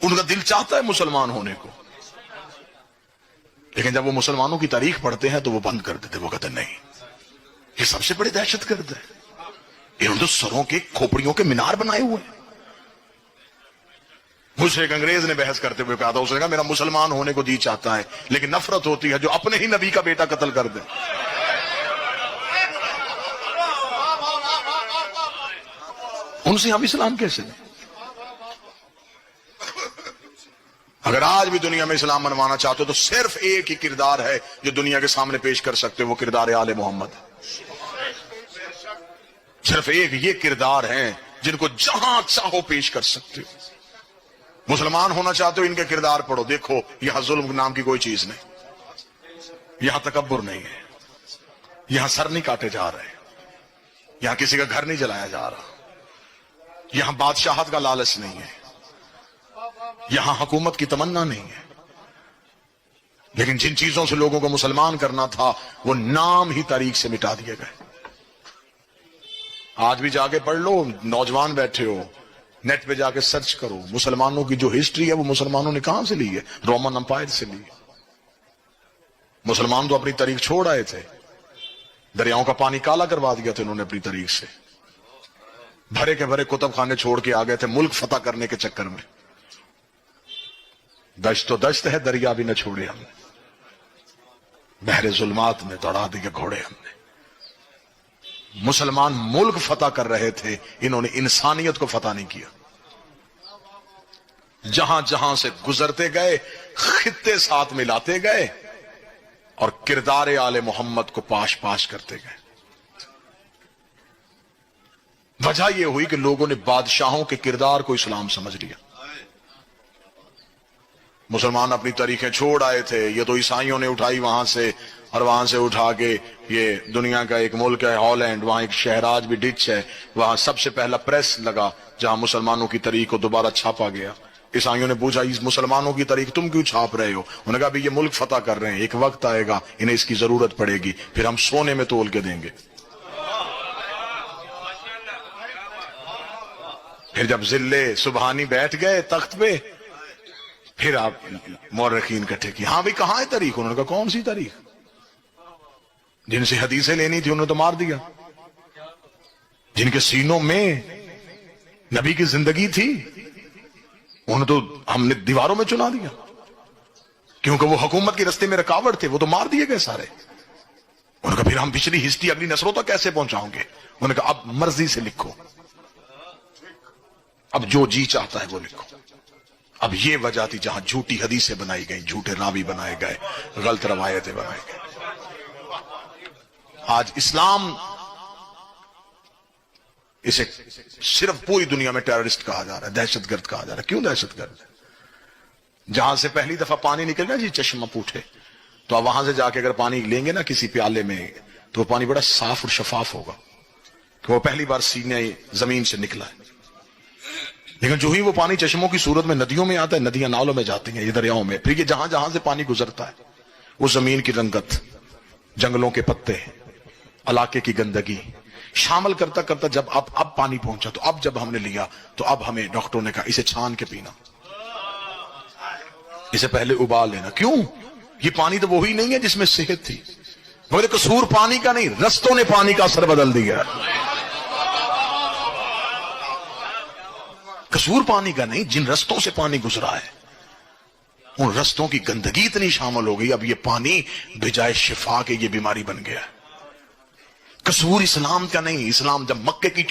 ان کا دل چاہتا ہے مسلمان ہونے کو، لیکن جب وہ مسلمانوں کی تاریخ پڑھتے ہیں تو وہ بند کر دیتے، وہ کہتے نہیں یہ سب سے بڑی دہشت گرد ہے، انہوں نے تو سروں کے کھوپڑیوں کے مینار بنائے ہوئے ہیں۔ مجھ سے ایک انگریز نے بحث کرتے ہوئے کہا تھا، اس نے کہا میرا مسلمان ہونے کو جی چاہتا ہے لیکن نفرت ہوتی ہے جو اپنے ہی نبی کا بیٹا قتل کر دے۔ ان سے ہم اسلام کیسے لیں؟ اگر آج بھی دنیا میں اسلام منوانا چاہتے ہو تو صرف ایک ہی کردار ہے جو دنیا کے سامنے پیش کر سکتے ہو، وہ کردار آل محمد ہے۔ صرف ایک یہ کردار ہیں جن کو جہاں چاہو پیش کر سکتے ہو۔ مسلمان ہونا چاہتے ہو ان کے کردار پڑھو، دیکھو یہاں ظلم نام کی کوئی چیز نہیں، یہاں تکبر نہیں ہے، یہاں سر نہیں کاٹے جا رہے، یہاں کسی کا گھر نہیں جلایا جا رہا، یہاں بادشاہت کا لالچ نہیں ہے، یہاں حکومت کی تمنا نہیں ہے۔ لیکن جن چیزوں سے لوگوں کو مسلمان کرنا تھا وہ نام ہی تاریخ سے مٹا دیے گئے۔ آج بھی جا کے پڑھ لو، نوجوان بیٹھے ہو نیٹ پہ جا کے سرچ کرو، مسلمانوں کی جو ہسٹری ہے وہ مسلمانوں نے کہاں سے لی ہے؟ رومن امپائر سے لی ہے۔ مسلمان تو اپنی تاریخ چھوڑ آئے تھے، دریاؤں کا پانی کالا کروا دیا تھا انہوں نے اپنی تاریخ سے، بھرے کے بھرے کتب خانے چھوڑ کے آ گئے تھے ملک فتح کرنے کے چکر میں۔ دشت تو دشت ہے، دریا بھی نہ چھوڑے ہم نے، بحر ظلمات میں دوڑا دیے گھوڑے ہم نے۔ مسلمان ملک فتح کر رہے تھے، انہوں نے انسانیت کو فتح نہیں کیا۔ جہاں جہاں سے گزرتے گئے خطے ساتھ ملاتے گئے اور کردار آل محمد کو پاش پاش کرتے گئے۔ وجہ یہ ہوئی کہ لوگوں نے بادشاہوں کے کردار کو اسلام سمجھ لیا۔ مسلمان اپنی تاریخیں چھوڑ آئے تھے، یہ تو عیسائیوں نے اٹھائی وہاں سے، اور وہاں سے اٹھا کے یہ دنیا کا ایک ملک ہے ہالینڈ، وہاں ایک شہر آج بھی ڈچ ہے، وہاں سب سے پہلا پریس لگا جہاں مسلمانوں کی تاریخ کو دوبارہ چھاپا گیا۔ عیسائیوں نے پوچھا اس مسلمانوں کی تاریخ تم کیوں چھاپ رہے ہو؟ انہوں نے کہا بھی یہ ملک فتح کر رہے ہیں، ایک وقت آئے گا انہیں اس کی ضرورت پڑے گی، پھر ہم سونے میں تول کے دیں گے۔ پھر جب ذلے سبحانی بیٹھ گئے تخت پہ، پھر آپ مورخین کٹھے کی، ہاں بھی کہاں ہے تاریخ؟ انہوں نے کہا کون سی تاریخ؟ جن سے حدیثیں لینی تھی انہوں نے تو مار دیا، جن کے سینوں میں نبی کی زندگی تھی انہوں تو ہم نے دیواروں میں چنا دیا، کیونکہ وہ حکومت کے رستے میں رکاوٹ تھے، وہ تو مار دیے گئے سارے۔ انہوں نے کہا پھر ہم پچھلی ہسٹری اگلی نسلوں تک کیسے پہنچاؤں گے؟ انہوں نے کہا اب مرضی سے لکھو، اب جو جی چاہتا ہے وہ لکھو۔ اب یہ وجہ تھی جہاں جھوٹی حدیثیں بنائی گئی، جھوٹے راوی بنائے گئے، غلط روایتیں بنائی گئی۔ آج اسلام اسے صرف پوری دنیا میں ٹیررسٹ کہا جا رہا ہے، دہشت گرد کہا جا رہا ہے۔ کیوں دہشت گرد ہے؟ جہاں سے پہلی دفعہ پانی نکل گیا جی چشمہ پوٹھے، تو آپ وہاں سے جا کے اگر پانی لیں گے نا کسی پیالے میں تو وہ پانی بڑا صاف اور شفاف ہوگا کہ وہ پہلی بار سینے زمین سے نکلا ہے۔ لیکن جو ہی وہ پانی چشموں کی صورت میں ندیوں میں آتا ہے، ندیاں نالوں میں جاتی ہیں، یہ دریاؤں میں، پھر یہ جہاں جہاں سے پانی گزرتا ہے وہ زمین کی رنگت، جنگلوں کے پتے، علاقے کی گندگی شامل کرتا کرتا جب اب پانی پہنچا، تو اب جب ہم نے لیا تو اب ہمیں ڈاکٹروں نے کہا اسے چھان کے پینا، اسے پہلے ابال لینا۔ کیوں؟ یہ پانی تو وہی نہیں ہے جس میں صحت تھی، مگر قصور پانی کا نہیں، رستوں نے پانی کا اثر بدل دیا۔ قصور پانی کا نہیں، جن رستوں سے پانی گزرا ہے ان رستوں کی گندگی اتنی شامل ہو گئی، اب یہ پانی بجائے شفا کے یہ بیماری بن گیا۔ قصور اسلام کا نہیں، اسلام جب مکے کی